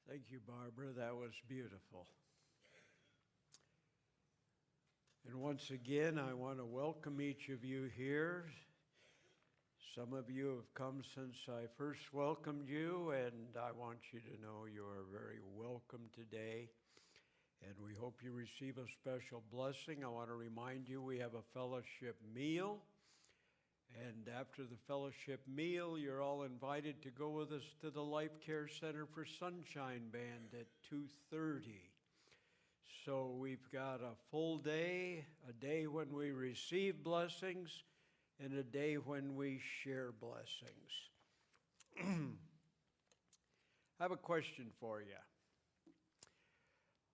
Thank you, Barbara. That was beautiful. And once again, I want to welcome each of you here. Some of you have come since I first welcomed you, and I want you to know you are very welcome today. And we hope you receive a special blessing. I want to remind you we have a fellowship meal. And after the fellowship meal, you're all invited to go with us to the Life Care Center for Sunshine Band at 2:30. So we've got a full day, a day when we receive blessings, and a day when we share blessings. I have a question for you.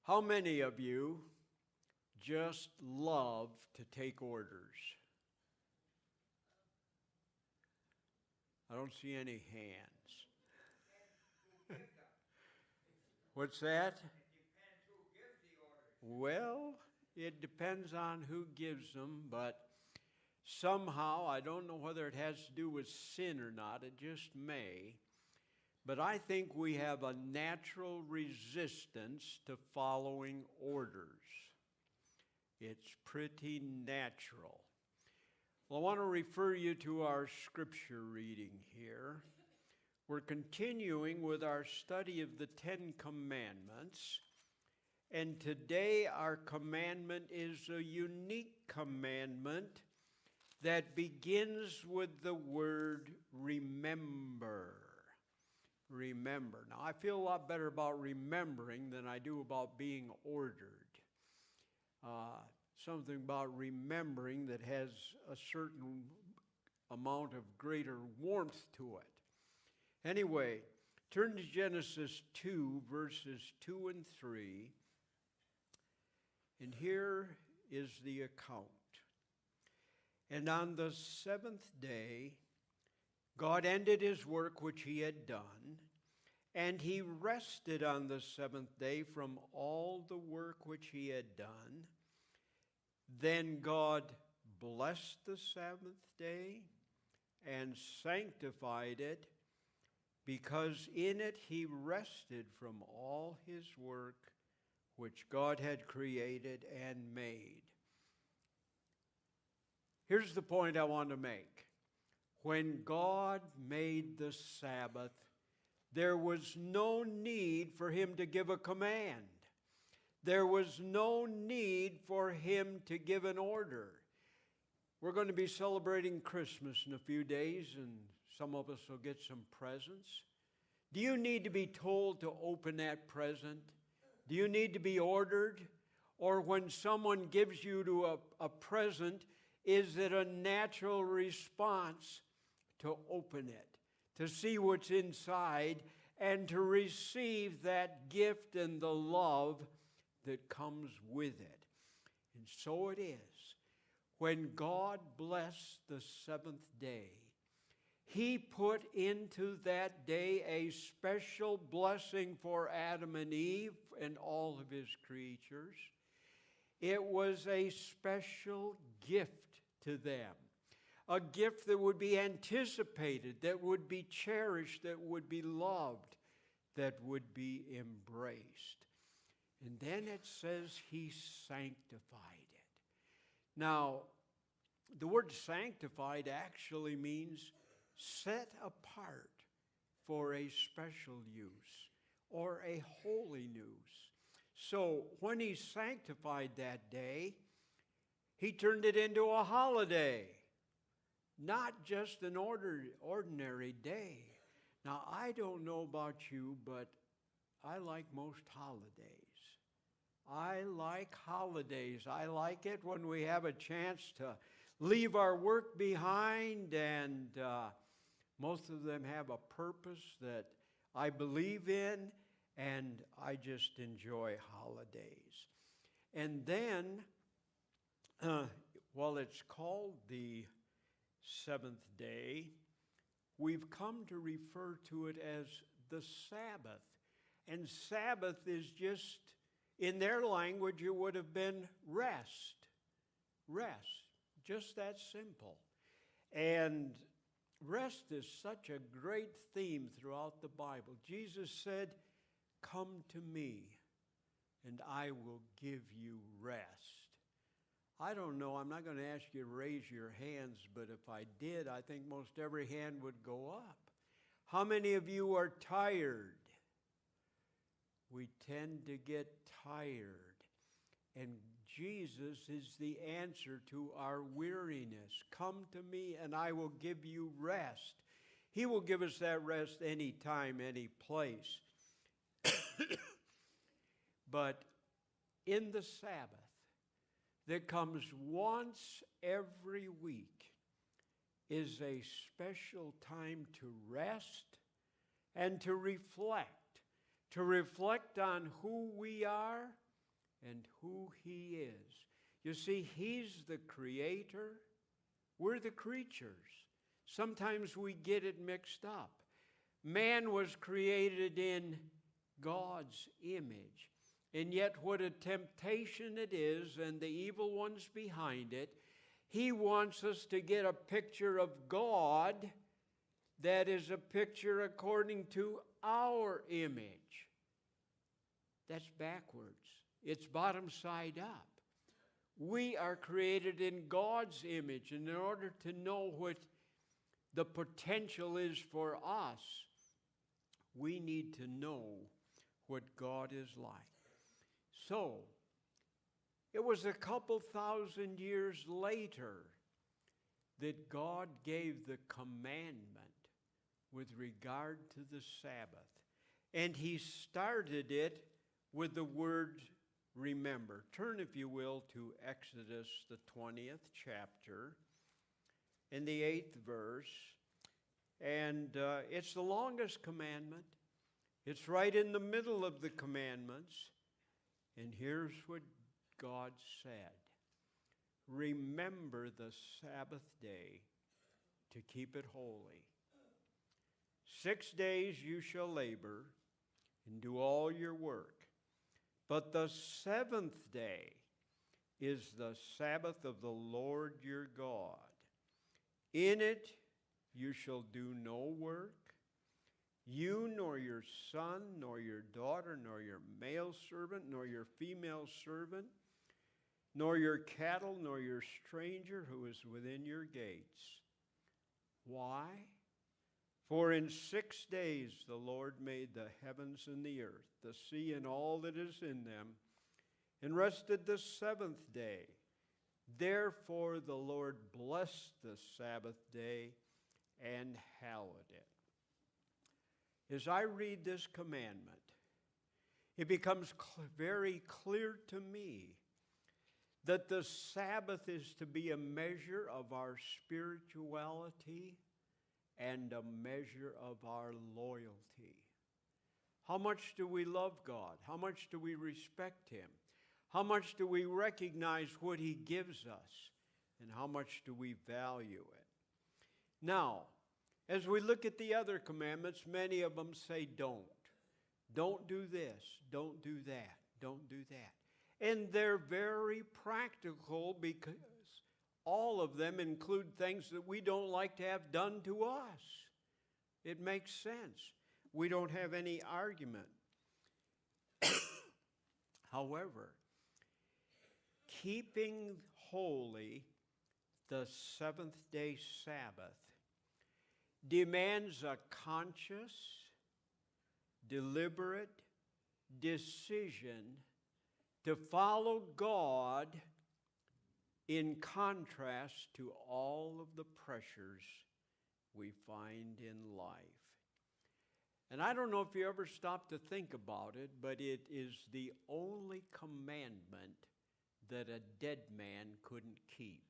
How many of you just love to take orders? I don't see any hands. What's that? Well, it depends on who gives them, but somehow, I don't know whether it has to do with sin or not, it just may, but I think we have a natural resistance to following orders. It's pretty natural. Well, I want to refer you to our scripture reading here. We're continuing with our study of the Ten Commandments. And today our commandment is a unique commandment that begins with the word remember. Remember. Now, I feel a lot better about remembering than I do about being ordered. Something about remembering that has a certain amount of greater warmth to it. Anyway, turn to Genesis 2, verses 2 and 3. And here is the account. And on the seventh day, God ended his work which he had done, and he rested on the seventh day from all the work which he had done. Then God blessed the seventh day and sanctified it, because in it he rested from all his work which God had created and made. Here's the point I want to make. When God made the Sabbath, there was no need for him to give a command. There was no need for him to give an order. We're going to be celebrating Christmas in a few days, and some of us will get some presents. Do you need to be told to open that present? Do you need to be ordered? Or when someone gives you a present, is it a natural response to open it, to see what's inside, and to receive that gift and the love that comes with it? And so it is. When God blessed the seventh day, he put into that day a special blessing for Adam and Eve and all of his creatures. It was a special gift to them, a gift that would be anticipated, that would be cherished, that would be loved, that would be embraced. And then it says he sanctified it. Now, the word sanctified actually means set apart for a special use or a holy use. So when he sanctified that day, he turned it into a holiday, not just an ordinary day. Now, I don't know about you, but I like most holidays. I like holidays. I like it when we have a chance to leave our work behind, and most of them have a purpose that I believe in, and I just enjoy holidays. And then, while it's called the seventh day, we've come to refer to it as the Sabbath. And Sabbath is just, in their language, it would have been rest. Rest. Just that simple. And rest is such a great theme throughout the Bible. Jesus said, Come to me, and I will give you rest. I don't know, I'm not going to ask you to raise your hands, but if I did, I think most every hand would go up. How many of you are tired? We tend to get tired, and Jesus is the answer to our weariness. Come to me, and I will give you rest. He will give us that rest anytime, any place. But in the Sabbath, that comes once every week, is a special time to rest and to reflect on who we are and who He is. You see, He's the Creator. We're the creatures. Sometimes we get it mixed up. Man was created in God's image. And yet what a temptation it is, and the evil ones behind it, he wants us to get a picture of God that is a picture according to our image. That's backwards. It's bottom side up. We are created in God's image, and in order to know what the potential is for us, we need to know what God is like. So, it was a couple thousand years later that God gave the commandment with regard to the Sabbath. And He started it with the word remember. Turn, if you will, to Exodus, the 20th chapter, in the 8th verse. And it's the longest commandment. It's right in the middle of the commandments. And here's what God said. Remember the Sabbath day to keep it holy. 6 days you shall labor and do all your work. But the seventh day is the Sabbath of the Lord your God. In it you shall do no work, you nor your son, nor your daughter, nor your male servant, nor your female servant, nor your cattle, nor your stranger who is within your gates. Why? For in 6 days the Lord made the heavens and the earth, the sea and all that is in them, and rested the seventh day. Therefore the Lord blessed the Sabbath day and hallowed it. As I read this commandment, it becomes very clear to me that the Sabbath is to be a measure of our spirituality and a measure of our loyalty. How much do we love God? How much do we respect Him? How much do we recognize what He gives us? And how much do we value it? Now, as we look at the other commandments, many of them say don't. Don't do this, don't do that, don't do that. And they're very practical because all of them include things that we don't like to have done to us. It makes sense. We don't have any argument. However, keeping holy the seventh-day Sabbath demands a conscious, deliberate decision to follow God in contrast to all of the pressures we find in life. And I don't know if you ever stop to think about it, but it is the only commandment that a dead man couldn't keep.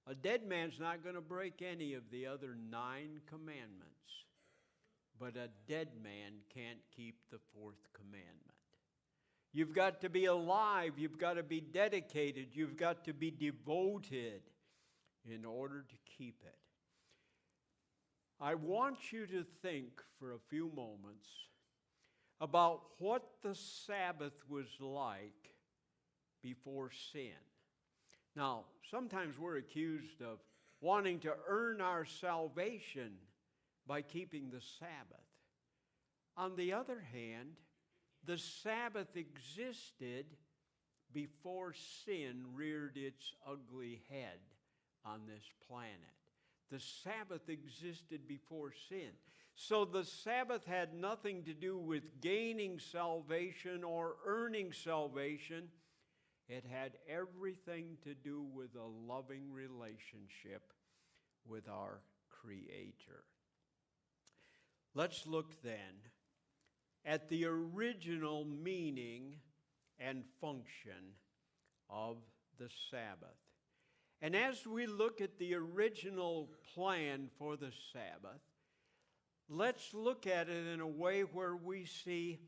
A dead man's not going to break any of the other 9 commandments, but a dead man can't keep the 4th commandment. You've got to be alive, you've got to be dedicated, you've got to be devoted in order to keep it. I want you to think for a few moments about what the Sabbath was like before sin. Now, sometimes we're accused of wanting to earn our salvation by keeping the Sabbath. On the other hand, the Sabbath existed before sin reared its ugly head on this planet. The Sabbath existed before sin. So the Sabbath had nothing to do with gaining salvation or earning salvation. It had everything to do with a loving relationship with our Creator. Let's look then at the original meaning and function of the Sabbath. And as we look at the original plan for the Sabbath, let's look at it in a way where we see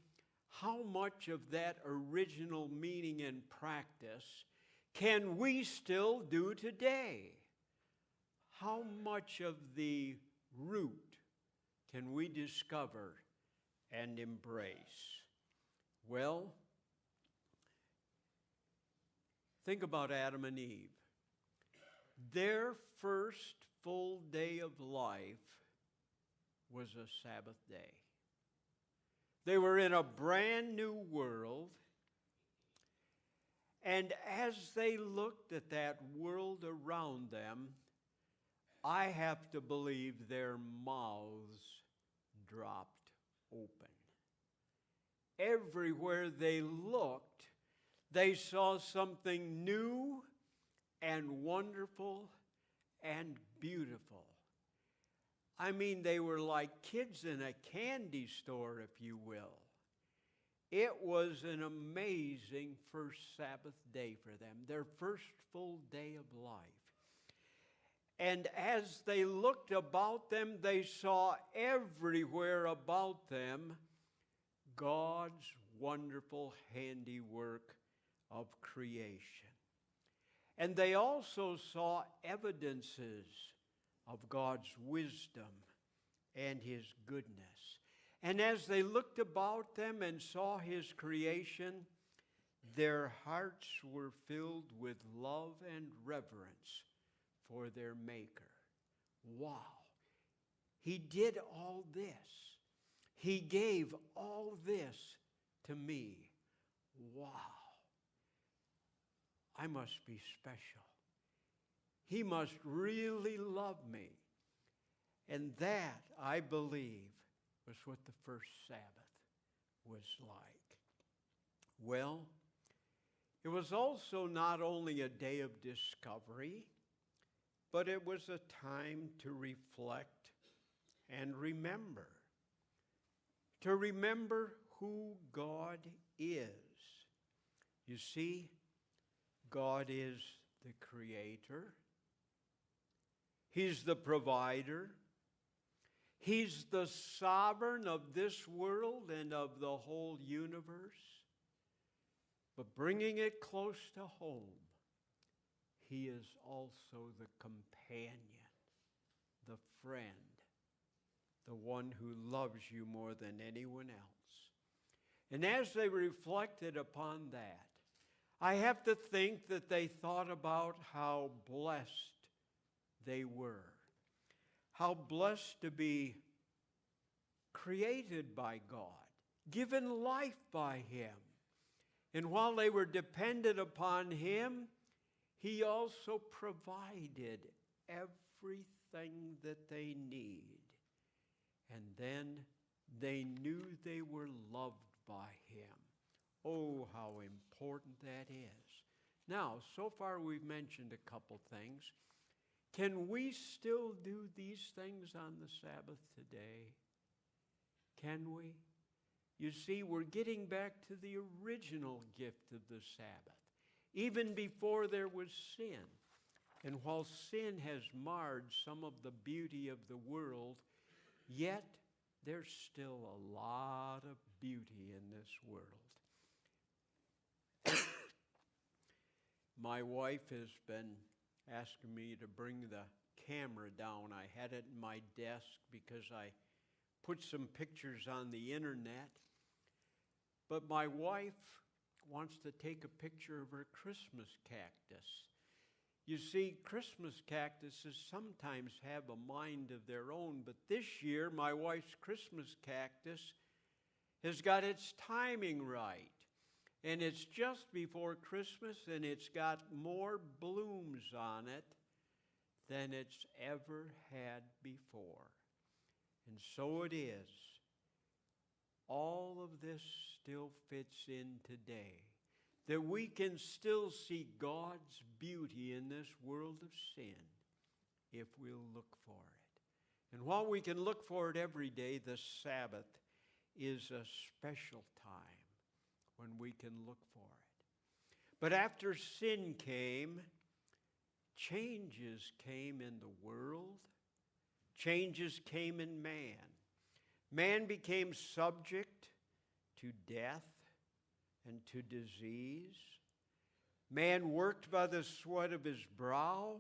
how much of that original meaning and practice can we still do today? How much of the root can we discover and embrace? Well, think about Adam and Eve. Their first full day of life was a Sabbath day. They were in a brand new world, and as they looked at that world around them, I have to believe their mouths dropped open. Everywhere they looked, they saw something new and wonderful and beautiful. I mean, they were like kids in a candy store, if you will. It was an amazing first Sabbath day for them, their first full day of life. And as they looked about them, they saw everywhere about them God's wonderful handiwork of creation. And they also saw evidences of God's wisdom and His goodness. And as they looked about them and saw His creation, their hearts were filled with love and reverence for their Maker. Wow! He did all this. He gave all this to me. Wow! I must be special. He must really love me. And that, I believe, was what the first Sabbath was like. Well, it was also not only a day of discovery, but it was a time to reflect and remember. To remember who God is. You see, God is the Creator. He's the provider. He's the sovereign of this world and of the whole universe. But bringing it close to home, He is also the companion, the friend, the one who loves you more than anyone else. And as they reflected upon that, I have to think that they thought about how blessed they were. How blessed to be created by God, given life by Him. And while they were dependent upon Him, He also provided everything that they need. And then they knew they were loved by Him. Oh, how important that is. Now, so far we've mentioned a couple things. Can we still do these things on the Sabbath today? Can we? You see, we're getting back to the original gift of the Sabbath, even before there was sin. And while sin has marred some of the beauty of the world, yet there's still a lot of beauty in this world. My wife has been asking me to bring the camera down. I had it in my desk because I put some pictures on the internet. But my wife wants to take a picture of her Christmas cactus. You see, Christmas cactuses sometimes have a mind of their own, but this year my wife's Christmas cactus has got its timing right. And it's just before Christmas, and it's got more blooms on it than it's ever had before. And so it is. All of this still fits in today, that we can still see God's beauty in this world of sin if we'll look for it. And while we can look for it every day, the Sabbath is a special time when we can look for it. But after sin came, changes came in the world. Changes came in man. Man became subject to death and to disease. Man worked by the sweat of his brow,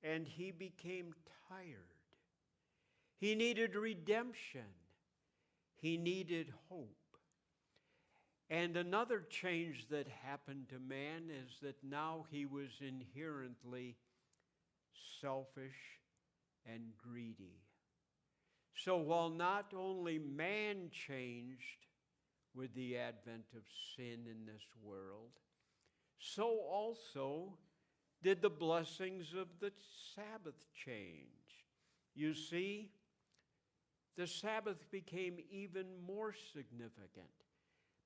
and he became tired. He needed redemption. He needed hope. And another change that happened to man is that now he was inherently selfish and greedy. So while not only man changed with the advent of sin in this world, so also did the blessings of the Sabbath change. You see, the Sabbath became even more significant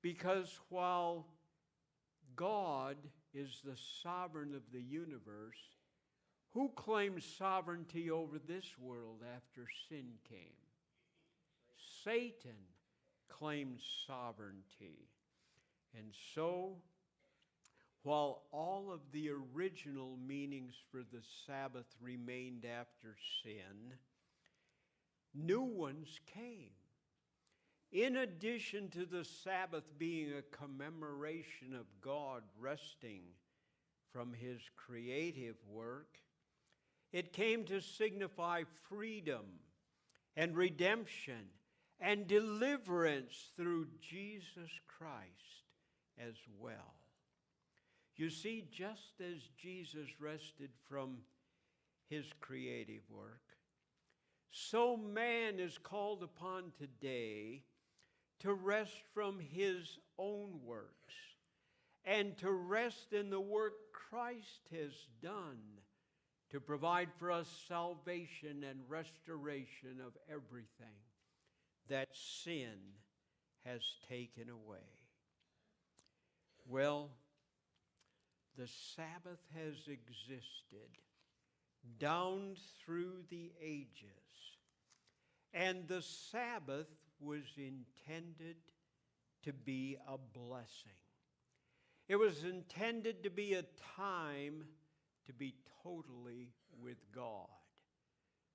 because while God is the sovereign of the universe, who claims sovereignty over this world after sin came? Satan claimed sovereignty. And so, while all of the original meanings for the Sabbath remained after sin, new ones came. In addition to the Sabbath being a commemoration of God resting from his creative work, it came to signify freedom and redemption and deliverance through Jesus Christ as well. You see, just as Jesus rested from his creative work, so man is called upon today to rest from his own works and to rest in the work Christ has done to provide for us salvation and restoration of everything that sin has taken away. Well, the Sabbath has existed down through the ages, and the Sabbath was intended to be a blessing. It was intended to be a time to be totally with God.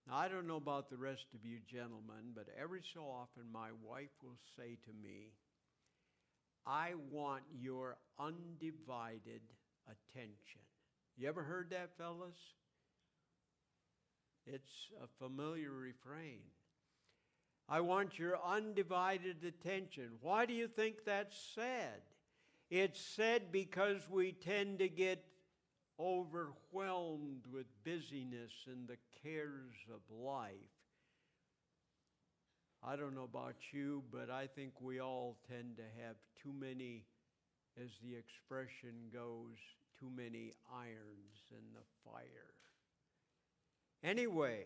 Now, I don't know about the rest of you gentlemen, but every so often my wife will say to me, I want your undivided attention. You ever heard that, fellas? It's a familiar refrain. I want your undivided attention. Why do you think that's said? It's said because we tend to get overwhelmed with busyness and the cares of life. I don't know about you, but I think we all tend to have too many, as the expression goes, too many irons in the fire. Anyway,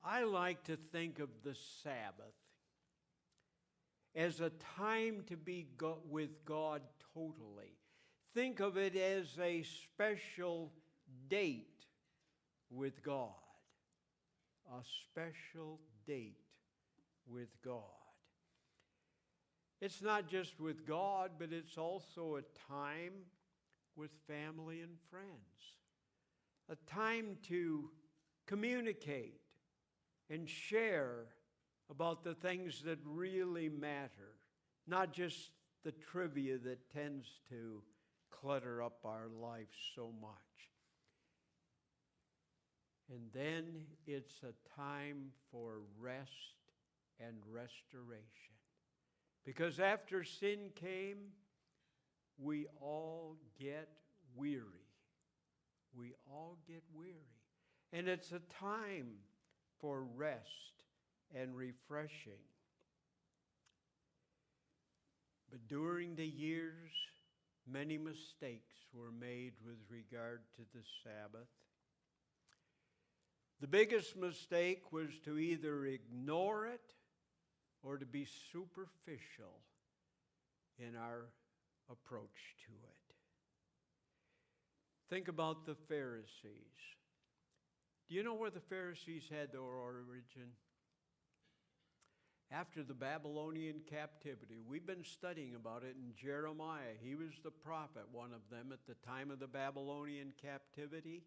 I like to think of the Sabbath as a time to be with God totally. Think of it as a special date with God. A special date with God. It's not just with God, but it's also a time with family and friends. A time to communicate and share about the things that really matter, not just the trivia that tends to clutter up our life so much. And then it's a time for rest and restoration. Because after sin came, we all get weary. We all get weary. And it's a time for rest and refreshing. But during the years, many mistakes were made with regard to the Sabbath. The biggest mistake was to either ignore it or to be superficial in our approach to it. Think about the Pharisees. Do you know where the Pharisees had their origin? After the Babylonian captivity. We've been studying about it in Jeremiah. He was the prophet, one of them, at the time of the Babylonian captivity.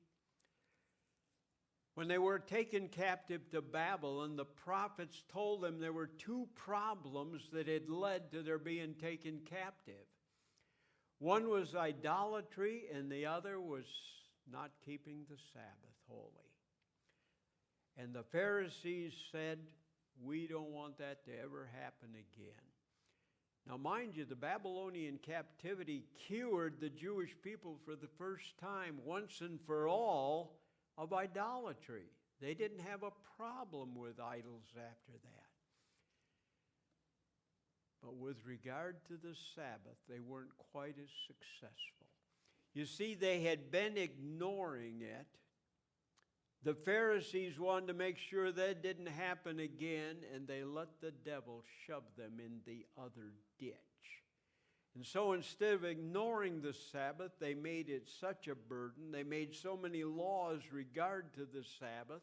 When they were taken captive to Babylon, the prophets told them there were two problems that had led to their being taken captive. One was idolatry, and the other was not keeping the Sabbath holy. And the Pharisees said, we don't want that to ever happen again. Now, mind you, the Babylonian captivity cured the Jewish people for the first time, once and for all, of idolatry. They didn't have a problem with idols after that. But with regard to the Sabbath, they weren't quite as successful. You see, they had been ignoring it. The Pharisees wanted to make sure that didn't happen again, and they let the devil shove them in the other ditch. And so instead of ignoring the Sabbath, they made it such a burden, they made so many laws regard to the Sabbath,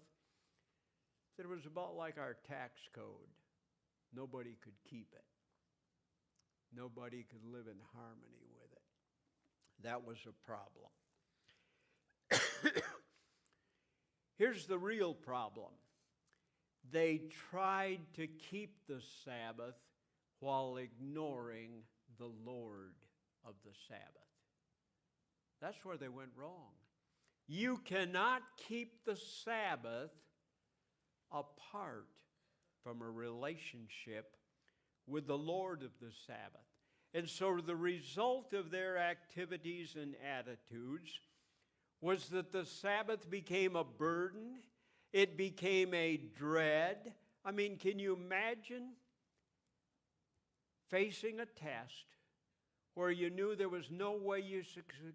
that it was about like our tax code. Nobody could keep it. Nobody could live in harmony with it. That was a problem. Here's the real problem. They tried to keep the Sabbath while ignoring the Lord of the Sabbath. That's where they went wrong. You cannot keep the Sabbath apart from a relationship with the Lord of the Sabbath. And so the result of their activities and attitudes was that the Sabbath became a burden. It became a dread. I mean, can you imagine facing a test where you knew there was no way you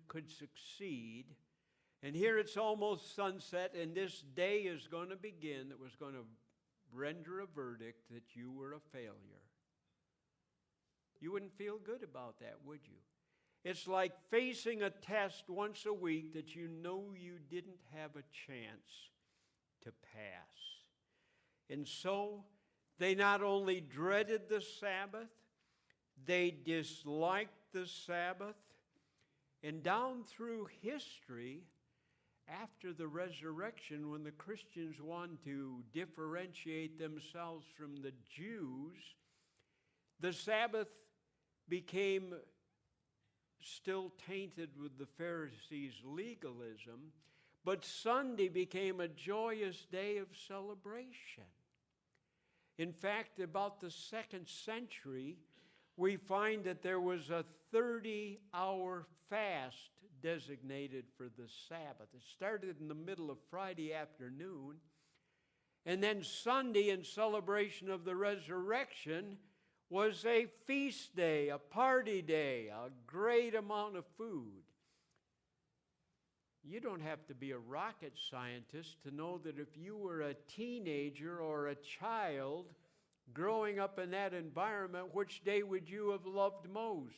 could succeed, and here it's almost sunset, and this day is going to begin that was going to render a verdict that you were a failure? You wouldn't feel good about that, would you? It's like facing a test once a week that you know you didn't have a chance to pass. And so they not only dreaded the Sabbath, they disliked the Sabbath. And down through history, after the resurrection, when the Christians wanted to differentiate themselves from the Jews, the Sabbath became still tainted with the Pharisees' legalism, but Sunday became a joyous day of celebration. In fact, about the 2nd century, we find that there was a 30-hour fast designated for the Sabbath. It started in the middle of Friday afternoon, and then Sunday, in celebration of the resurrection, was a feast day, a party day, a great amount of food. You don't have to be a rocket scientist to know that if you were a teenager or a child growing up in that environment, which day would you have loved most?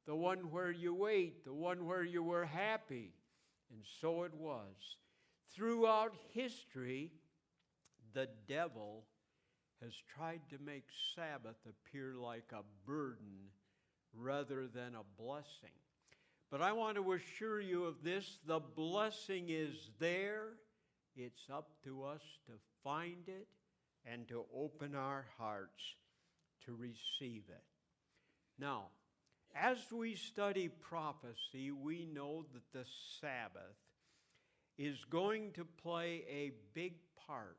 The one where you ate, the one where you were happy. And so it was. Throughout history, the devil has tried to make Sabbath appear like a burden rather than a blessing. But I want to assure you of this: the blessing is there. It's up to us to find it and to open our hearts to receive it. Now, as we study prophecy, we know that the Sabbath is going to play a big part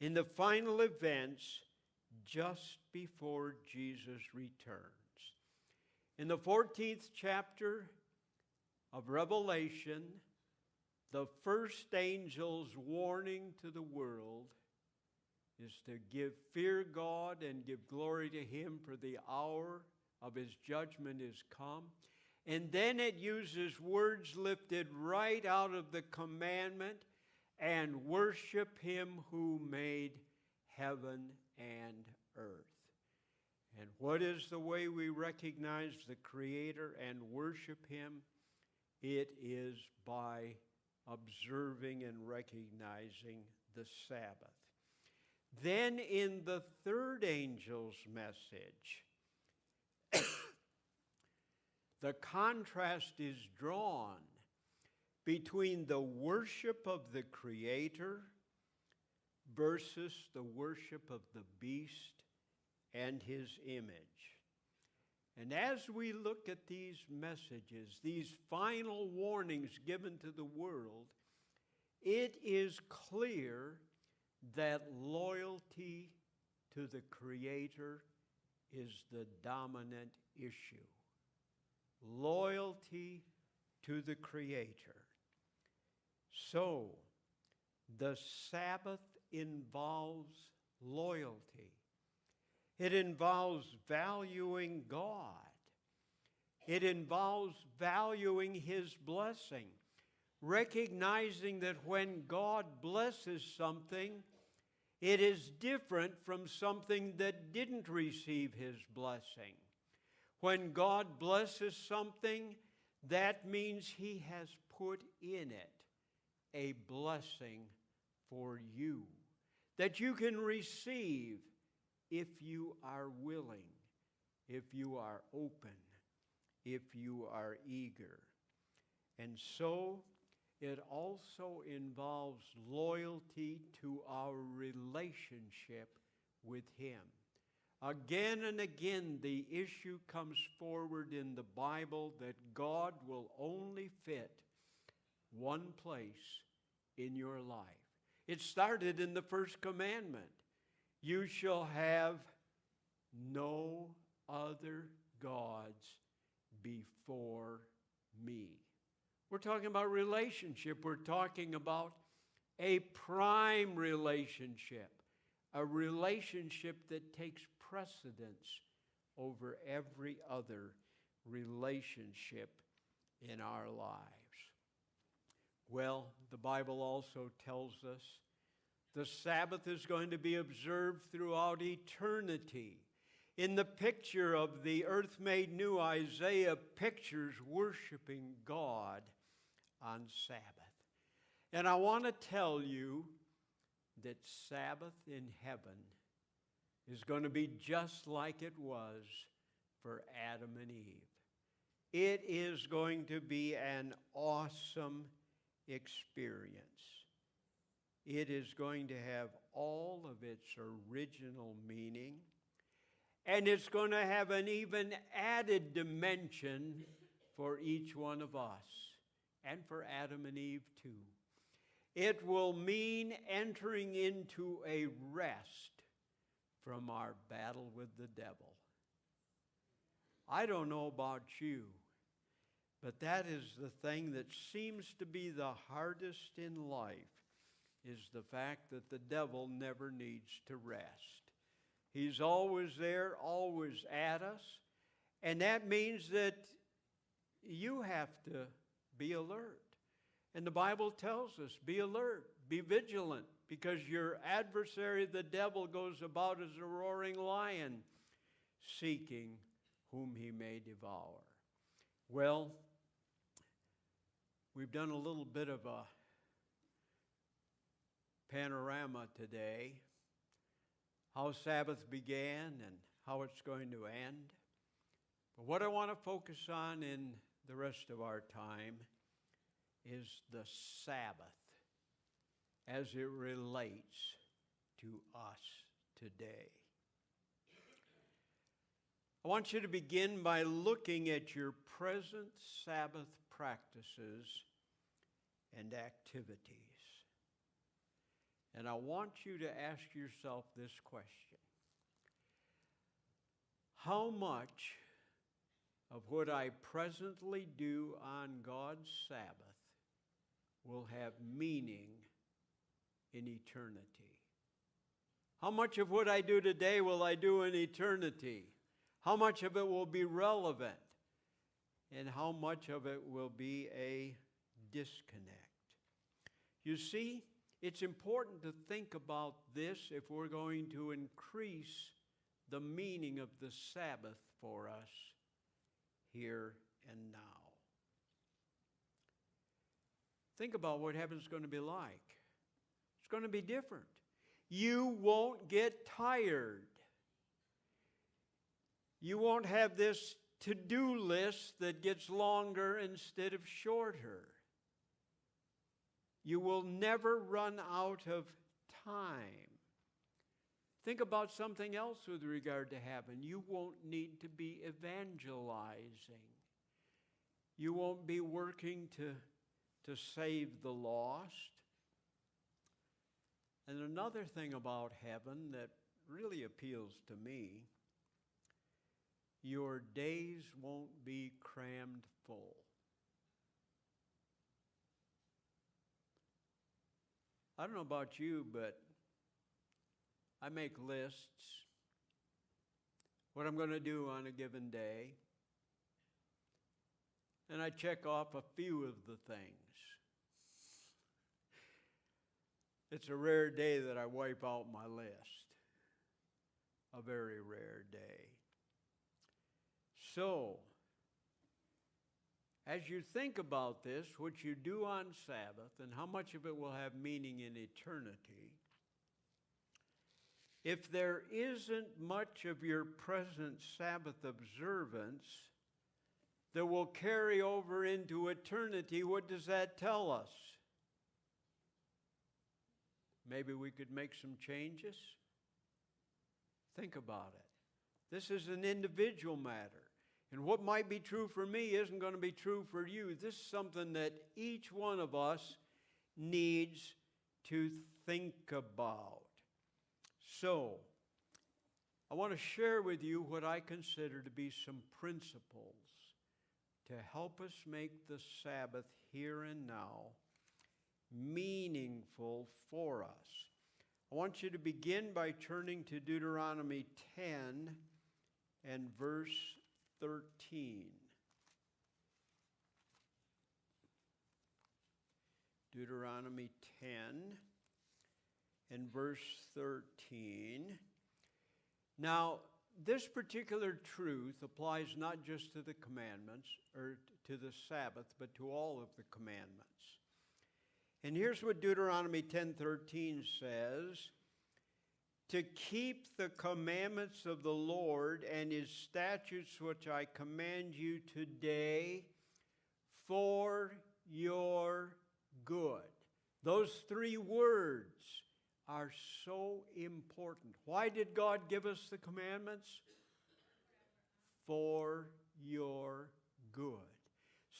in the final events just before Jesus returns. In the 14th chapter of Revelation, the first angel's warning to the world is to fear God and give glory to Him, for the hour of His judgment is come. And then it uses words lifted right out of the commandment, and worship Him who made heaven and earth. And what is the way we recognize the Creator and worship Him? It is by observing and recognizing the Sabbath. Then in the third angel's message, the contrast is drawn between the worship of the Creator versus the worship of the beast and his image. And as we look at these messages, these final warnings given to the world, it is clear that loyalty to the Creator is the dominant issue. Loyalty to the Creator. So, the Sabbath involves loyalty. It involves valuing God. It involves valuing His blessing, recognizing that when God blesses something, it is different from something that didn't receive His blessing. When God blesses something, that means He has put in it a blessing for you that you can receive if you are willing, if you are open, if you are eager. And so it also involves loyalty to our relationship with Him. Again and again, the issue comes forward in the Bible that God will only fit one place in your life. It started in the first commandment. You shall have no other gods before me. We're talking about relationship. We're talking about a prime relationship, a relationship that takes precedence over every other relationship in our lives. Well, the Bible also tells us the Sabbath is going to be observed throughout eternity. In the picture of the earth made new, Isaiah pictures worshiping God on Sabbath. And I want to tell you that Sabbath in heaven is going to be just like it was for Adam and Eve. It is going to be an awesome experience. It is going to have all of its original meaning, and it's going to have an even added dimension for each one of us, and for Adam and Eve too. It will mean entering into a rest from our battle with the devil. I don't know about you, but that is the thing that seems to be the hardest in life, is the fact that the devil never needs to rest. He's always there, always at us, and that means that you have to be alert. And the Bible tells us, be alert, be vigilant, because your adversary, the devil, goes about as a roaring lion, seeking whom he may devour. Well, we've done a little bit of a panorama today, how Sabbath began and how it's going to end. But what I want to focus on in the rest of our time is the Sabbath as it relates to us today. I want you to begin by looking at your present Sabbath practices and activities. And I want you to ask yourself this question: how much of what I presently do on God's Sabbath will have meaning in eternity? How much of what I do today will I do in eternity? How much of it will be relevant? And how much of it will be a disconnect? You see, it's important to think about this if we're going to increase the meaning of the Sabbath for us here and now. Think about what heaven's going to be like. It's going to be different. You won't get tired. You won't have this to-do list that gets longer instead of shorter. You will never run out of time. Think about something else with regard to heaven. You won't need to be evangelizing. You won't be working to save the lost. And another thing about heaven that really appeals to me, your days won't be crammed full. I don't know about you, but I make lists, what I'm going to do on a given day, and I check off a few of the things. It's a rare day that I wipe out my list. A very rare day. So, as you think about this, what you do on Sabbath, and how much of it will have meaning in eternity, if there isn't much of your present Sabbath observance that will carry over into eternity, what does that tell us? Maybe we could make some changes? Think about it. This is an individual matter. And what might be true for me isn't going to be true for you. This is something that each one of us needs to think about. So, I want to share with you what I consider to be some principles to help us make the Sabbath here and now meaningful for us. I want you to begin by turning to Deuteronomy 10 and verse 13. Deuteronomy 10 and verse 13. Now, this particular truth applies not just to the commandments or to the Sabbath, but to all of the commandments. And here's what Deuteronomy 10:13 says: to keep the commandments of the Lord and his statutes which I command you today for your good. Those three words are so important. Why did God give us the commandments? For your good.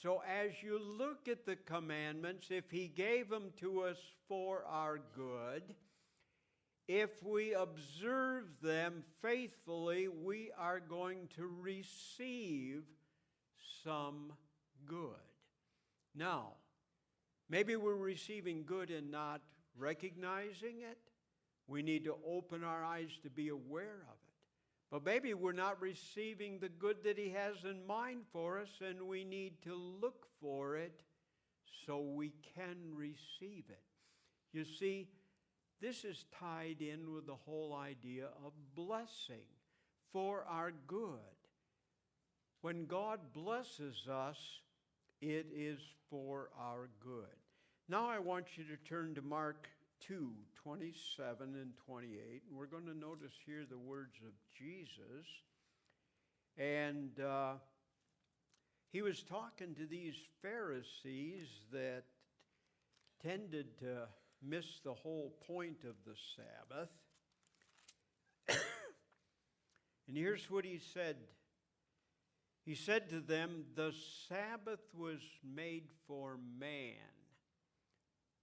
So as you look at the commandments, if he gave them to us for our good, if we observe them faithfully, we are going to receive some good. Now, maybe we're receiving good and not recognizing it. We need to open our eyes to be aware of it. But maybe we're not receiving the good that he has in mind for us, and we need to look for it so we can receive it. You see, this is tied in with the whole idea of blessing for our good. When God blesses us, it is for our good. Now I want you to turn to Mark 2:27 and 28. We're going to notice here the words of Jesus. And he was talking to these Pharisees that tended to miss the whole point of the Sabbath. And here's what he said. He said to them, the Sabbath was made for man,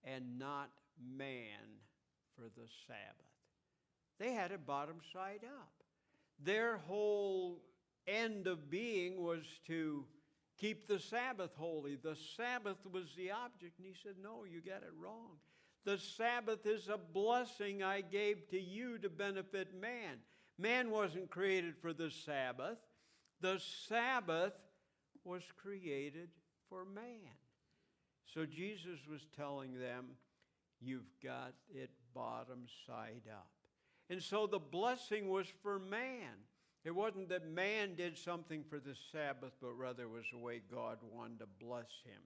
and not man for the Sabbath. They had it bottom side up. Their whole end of being was to keep the Sabbath holy. The Sabbath was the object. And he said, no, you got it wrong. The Sabbath is a blessing I gave to you to benefit man. Man wasn't created for the Sabbath. The Sabbath was created for man. So Jesus was telling them, you've got it bottom side up. And so the blessing was for man. It wasn't that man did something for the Sabbath, but rather it was the way God wanted to bless him.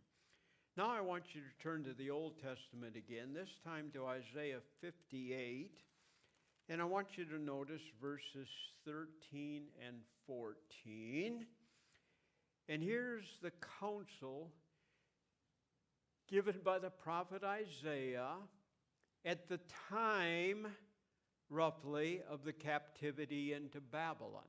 Now I want you to turn to the Old Testament again, this time to Isaiah 58. And I want you to notice verses 13 and 14. And here's the counsel given by the prophet Isaiah at the time, roughly, of the captivity into Babylon.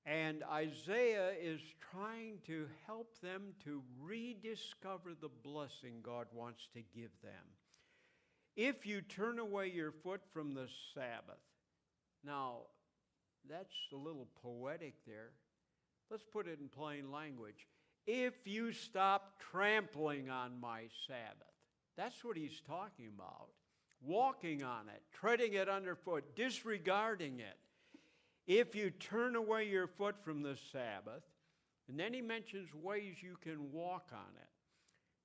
And Isaiah is trying to help them to rediscover the blessing God wants to give them. If you turn away your foot from the Sabbath. Now, that's a little poetic there. Let's put it in plain language. If you stop trampling on my Sabbath. That's what he's talking about. Walking on it, treading it underfoot, disregarding it. If you turn away your foot from the Sabbath, and then he mentions ways you can walk on it,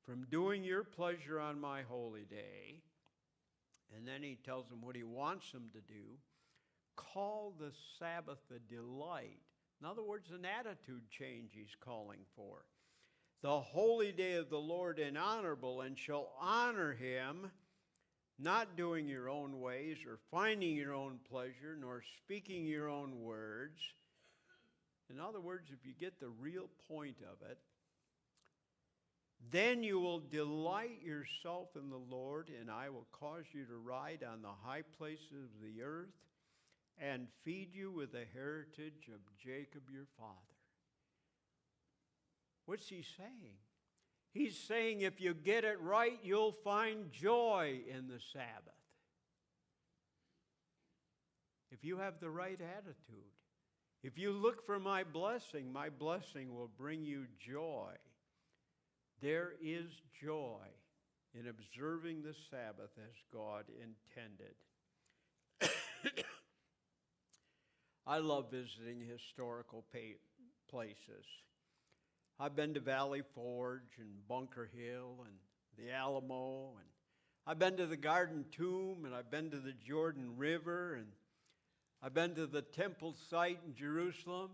from doing your pleasure on my holy day, and then he tells them what he wants them to do, call the Sabbath a delight. In other words, an attitude change he's calling for. The holy day of the Lord and honorable, and shall honor him, not doing your own ways or finding your own pleasure, nor speaking your own words. In other words, if you get the real point of it, then you will delight yourself in the Lord, and I will cause you to ride on the high places of the earth and feed you with the heritage of Jacob your father. What's he saying? He's saying if you get it right, you'll find joy in the Sabbath. If you have the right attitude, if you look for my blessing will bring you joy. There is joy in observing the Sabbath as God intended. I love visiting historical places. I've been to Valley Forge and Bunker Hill and the Alamo, and I've been to the Garden Tomb, and I've been to the Jordan River, and I've been to the temple site in Jerusalem.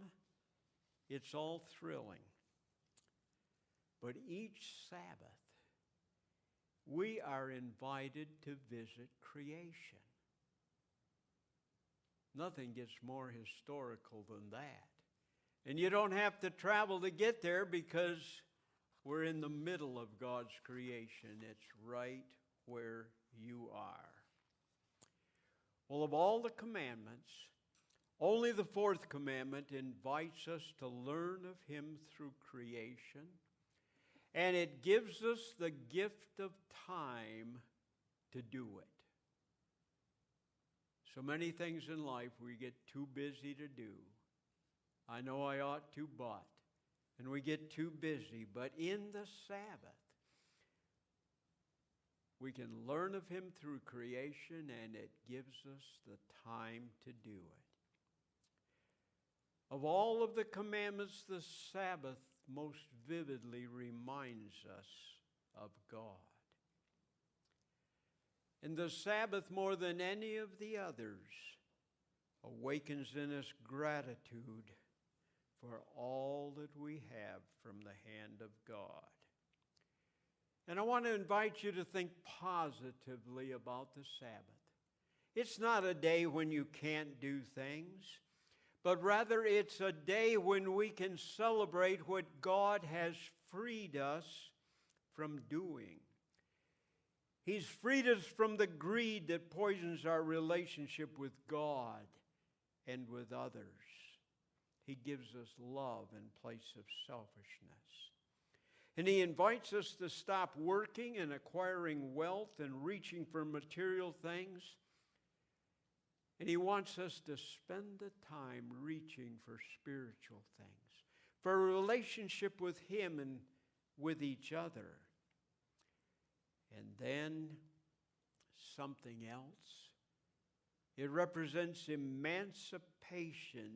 It's all thrilling. But each Sabbath, we are invited to visit creation. Nothing gets more historical than that. And you don't have to travel to get there because we're in the middle of God's creation. It's right where you are. Well, of all the commandments, only the fourth commandment invites us to learn of him through creation. And it gives us the gift of time to do it. So many things in life we get too busy to do. I know I ought to, and we get too busy. But in the Sabbath, we can learn of him through creation, and it gives us the time to do it. Of all of the commandments, the Sabbath most vividly reminds us of God. And the Sabbath, more than any of the others, awakens in us gratitude for all that we have from the hand of God. And I want to invite you to think positively about the Sabbath. It's not a day when you can't do things, but rather it's a day when we can celebrate what God has freed us from doing. He's freed us from the greed that poisons our relationship with God and with others. He gives us love in place of selfishness. And he invites us to stop working and acquiring wealth and reaching for material things. And he wants us to spend the time reaching for spiritual things, for a relationship with him and with each other. And then something else. It represents emancipation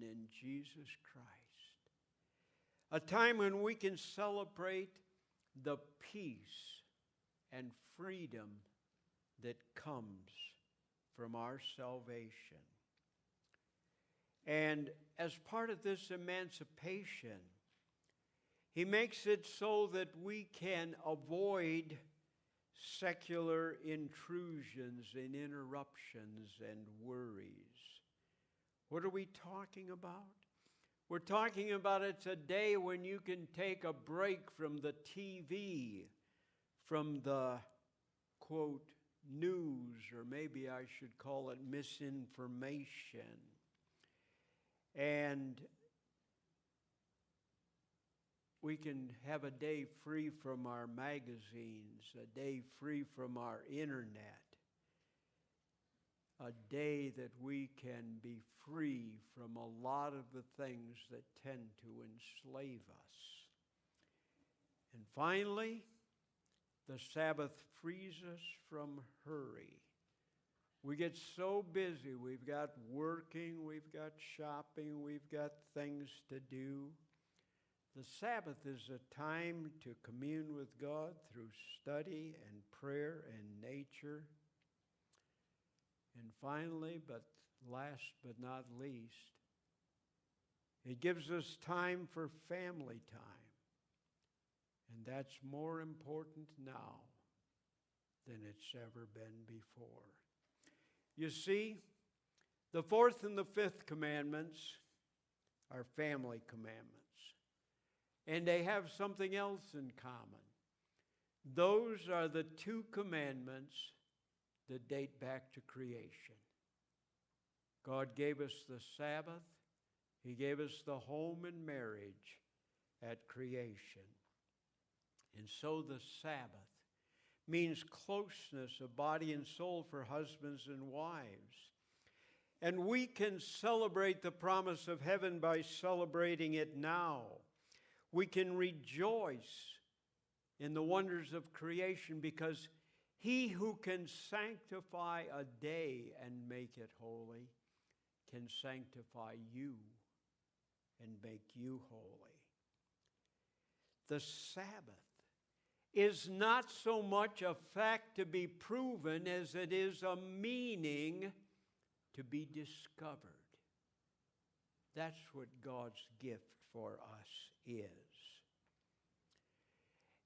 in Jesus Christ. A time when we can celebrate the peace and freedom that comes from our salvation. And as part of this emancipation, He makes it so that we can avoid secular intrusions and interruptions and worries. What are we talking about? We're talking about it's a day when you can take a break from the TV, from the, quote, news, or maybe I should call it misinformation. And we can have a day free from our magazines, a day free from our internet, a day that we can be free from a lot of the things that tend to enslave us. And finally, the Sabbath frees us from hurry. We get so busy. We've got working, we've got shopping, we've got things to do. The Sabbath is a time to commune with God through study and prayer and nature. And finally, but last but not least, it gives us time for family time. And that's more important now than it's ever been before. You see, the fourth and the fifth commandments are family commandments. And they have something else in common. Those are the two commandments that date back to creation. God gave us the Sabbath. He gave us the home and marriage at creation. And so the Sabbath means closeness of body and soul for husbands and wives. And we can celebrate the promise of heaven by celebrating it now. We can rejoice in the wonders of creation because He who can sanctify a day and make it holy can sanctify you and make you holy. The Sabbath is not so much a fact to be proven as it is a meaning to be discovered. That's what God's gift for us is.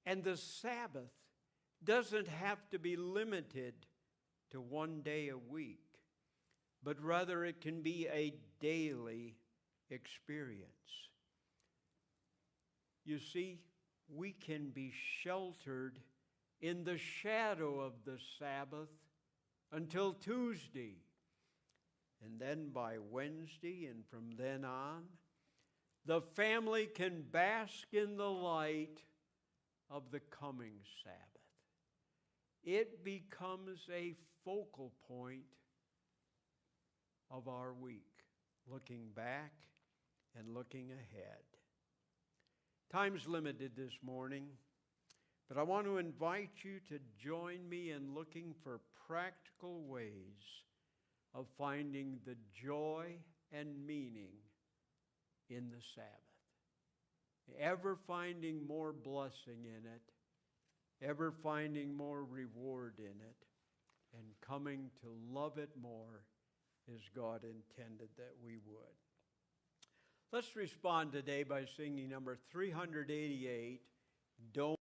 And the Sabbath doesn't have to be limited to one day a week, but rather it can be a daily experience. You see, we can be sheltered in the shadow of the Sabbath until Tuesday. And then by Wednesday and from then on, the family can bask in the light of the coming Sabbath. It becomes a focal point of our week, looking back and looking ahead. Time's limited this morning, but I want to invite you to join me in looking for practical ways of finding the joy and meaning in the Sabbath. Ever finding more blessing in it, ever finding more reward in it, and coming to love it more as God intended that we would. Let's respond today by singing number 388, Don't